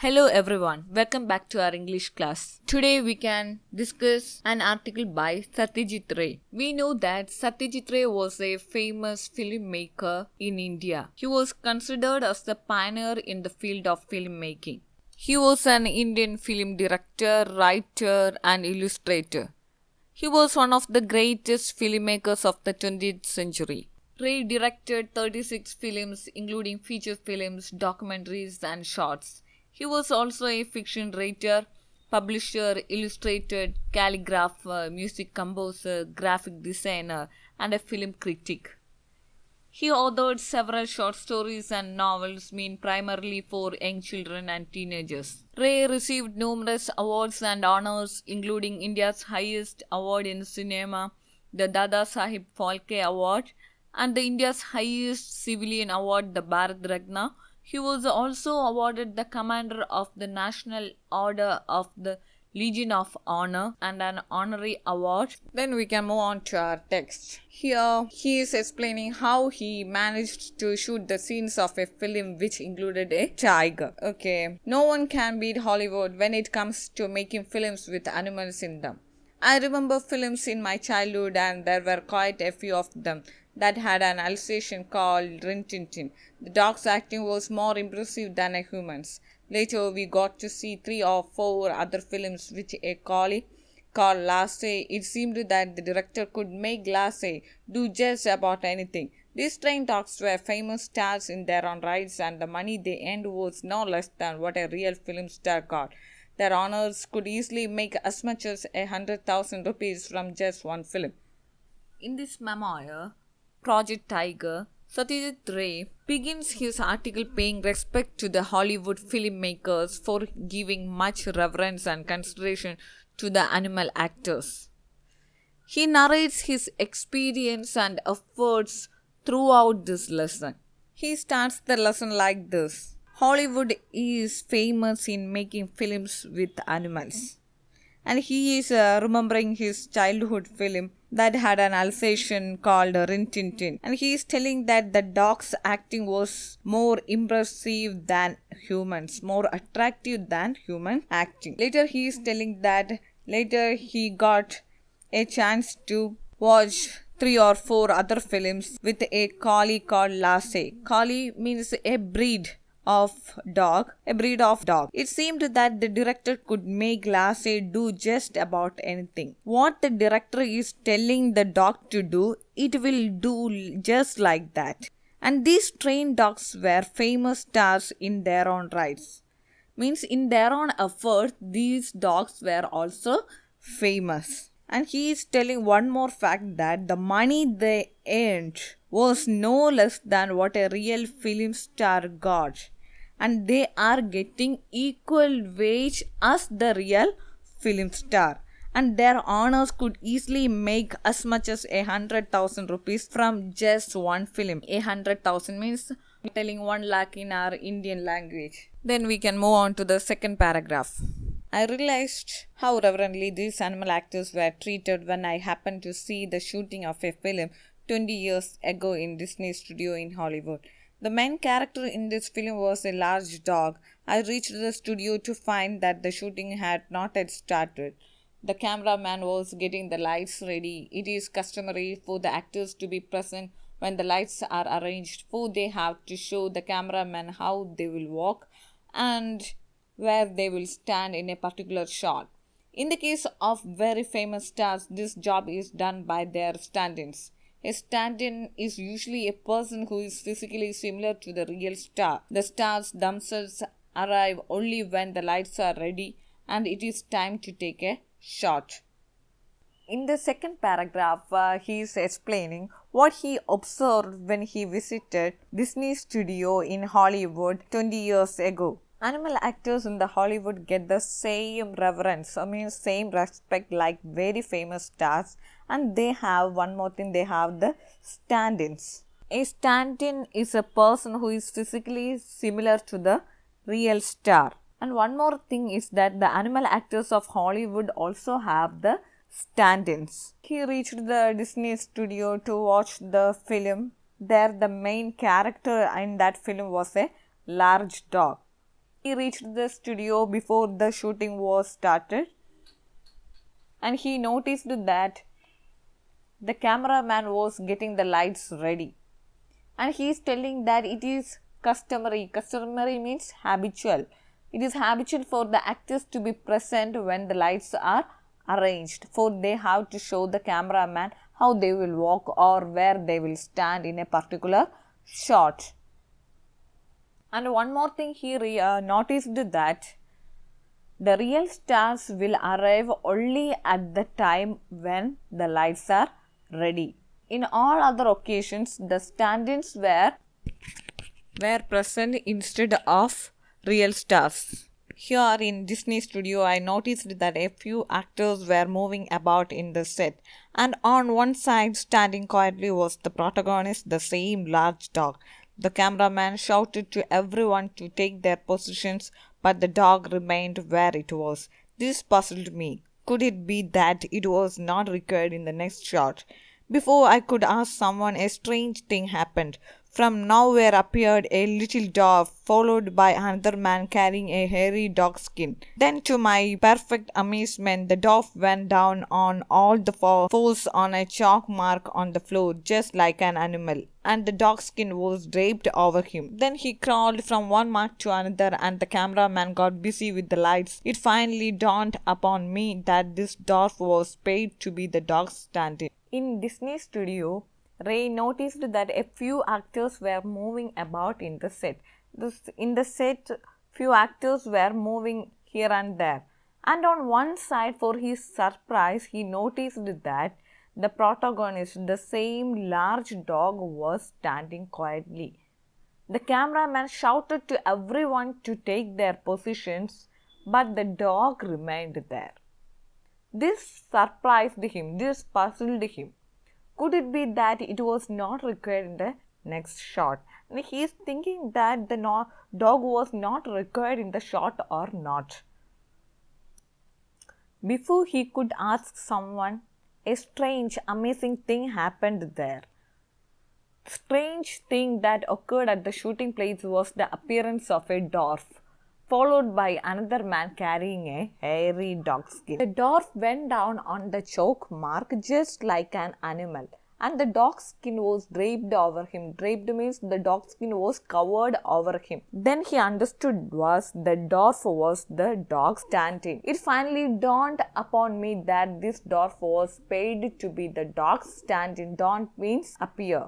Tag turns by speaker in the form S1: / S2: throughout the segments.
S1: Hello everyone, welcome back to our English class. Today we can discuss an article by Satyajit Ray. We know that Satyajit Ray was a famous filmmaker in India. He was considered as the pioneer in the field of filmmaking. He was an Indian film director, writer and illustrator. He was one of the greatest filmmakers of the 20th century. Ray directed 36 films including feature films, documentaries and shorts. He was also a fiction writer, publisher, illustrator, calligrapher, music composer, graphic designer, and a film critic. He authored several short stories and novels meant primarily for young children and teenagers. Ray received numerous awards and honors, including India's highest award in cinema, the Dada Sahib Phalke Award, and the India's highest civilian award, the Bharat Ratna. He was also awarded the Commander of the National Order of the Legion of Honor and an honorary award. Then we can move on to our text. Here he is explaining how he managed to shoot the scenes of a film which included a tiger. Okay, no one can beat Hollywood when it comes to making films with animals in them. I remember films in my childhood and there were quite a few of them that had an Alsatian called Rin Tin Tin. The dog's acting was more impressive than a human's. Later we got to see 3 or 4 other films with a collie called Lassie. It seemed that the director could make Lassie do just about anything. These trained dogs were famous stars in their own rights and the money they earned was no less than what a real film star got. Their owners could easily make as much as 100,000 rupees from just one film. In this memoir, Project Tiger, Satyajit Ray begins his article paying respect to the Hollywood filmmakers for giving much reverence and consideration to the animal actors. He narrates his experience and efforts throughout this lesson. He starts the lesson like this. Hollywood is famous in making films with animals. And he is remembering his childhood film that had an Alsatian called Rin Tin Tin. And he is telling that the dog's acting was more impressive than humans, more attractive than human acting. Later he is telling that later he got a chance to watch 3 or 4 other films with a collie called Lassie. Collie means a breed of dog. It seemed that the director could make Lassie do just about anything. What the director is telling the dog to do, it will do just like that. And these trained dogs were famous stars in their own rights. Means in their own effort, these dogs were also famous. And he is telling one more fact that the money they earned was no less than what a real film star got. And they are getting equal wage as the real film star. And their honors could easily make as much as 100,000 rupees from just one film. 100,000 means telling 1 lakh in our Indian language. Then we can move on to the second paragraph. I realized how reverently these animal actors were treated when I happened to see the shooting of a film 20 years ago in Disney studio in Hollywood. The main character in this film was a large dog. I reached the studio to find that the shooting had not yet started. The cameraman was getting the lights ready. It is customary for the actors to be present when the lights are arranged, for they have to show the cameraman how they will walk and where they will stand in a particular shot. In the case of very famous stars, this job is done by their stand-ins. A stand-in is usually a person who is physically similar to the real star. The stars themselves arrive only when the lights are ready and it is time to take a shot. In the second paragraph, he is explaining what he observed when he visited Disney studio in Hollywood 20 years ago. Animal actors in the Hollywood get the same reverence, same respect like very famous stars. And they have one more thing, they have the stand-ins. A stand-in is a person who is physically similar to the real star. And one more thing is that the animal actors of Hollywood also have the stand-ins. He reached the Disney studio to watch the film. There the main character in that film was a large dog. He reached the studio before the shooting was started and he noticed that the cameraman was getting the lights ready. And he is telling that it is customary. Customary means habitual. It is habitual for the actors to be present when the lights are arranged, for they have to show the cameraman how they will walk or where they will stand in a particular shot. And one more thing he noticed that the real stars will arrive only at the time when the lights are ready. In all other occasions, the stand-ins were present instead of real stars. Here in Disney Studio, I noticed that a few actors were moving about in the set, and on one side, standing quietly, was the protagonist, the same large dog. The cameraman shouted to everyone to take their positions, but the dog remained where it was. This puzzled me. Could it be that it was not required in the next shot? Before I could ask someone, a strange thing happened. From nowhere appeared a little dog, followed by another man carrying a hairy dog skin. Then, to my perfect amazement, the dog went down on all the fours on a chalk mark on the floor, just like an animal, and the dog skin was draped over him. Then he crawled from one mark to another, and the cameraman got busy with the lights. It finally dawned upon me that this dwarf was paid to be the dog's stand-in. In Disney Studio, Ray noticed that a few actors were moving about in the set. In the set, few actors were moving here and there. And on one side, for his surprise, he noticed that the protagonist, the same large dog, was standing quietly. The cameraman shouted to everyone to take their positions, but the dog remained there. This surprised him, this puzzled him. Could it be that it was not required in the next shot? And he is thinking that the dog was not required in the shot or not. Before he could ask someone, a strange, amazing thing happened there. The strange thing that occurred at the shooting place was the appearance of a dwarf, followed by another man carrying a hairy dog skin. The dwarf went down on the chalk mark just like an animal, and the dog skin was draped over him. Draped means the dog skin was covered over him. Then he understood was the dwarf was the dog stand-in. It finally dawned upon me that this dwarf was paid to be the dog stand-in. Dawn means appear.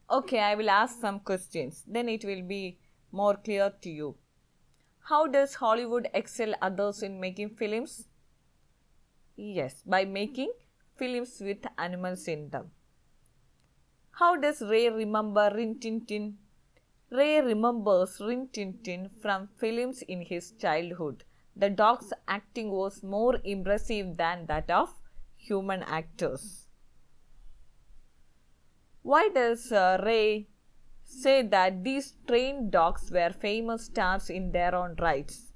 S1: Okay, I will ask some questions. Then it will be more clear to you. How does Hollywood excel others in making films? Yes, by making films with animals in them. How does Ray remember Rin Tin Tin? Ray remembers Rin Tin Tin from films in his childhood. The dog's acting was more impressive than that of human actors. Why does Ray say that these trained dogs were famous stars in their own rights?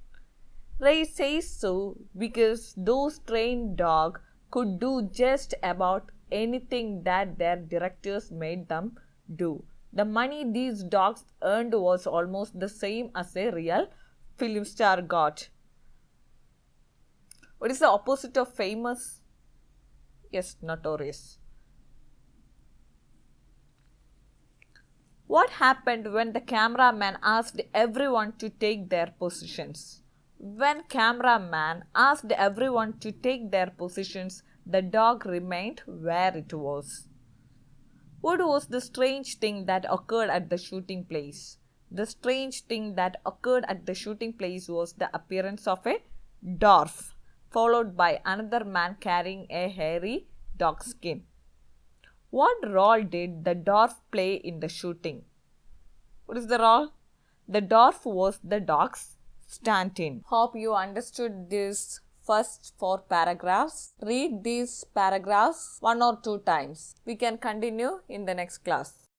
S1: Ray says so because those trained dogs could do just about anything that their directors made them do. The money these dogs earned was almost the same as a real film star got. What is the opposite of famous? Yes, notorious. What happened when the cameraman asked everyone to take their positions? When cameraman asked everyone to take their positions, the dog remained where it was. What was the strange thing that occurred at the shooting place? The strange thing that occurred at the shooting place was the appearance of a dwarf, followed by another man carrying a hairy dog skin. What role did the dwarf play in the shooting? What is the role? The dwarf was the dog's stand-in. Hope you understood this first 4 paragraphs. Read these paragraphs 1 or 2 times. We can continue in the next class.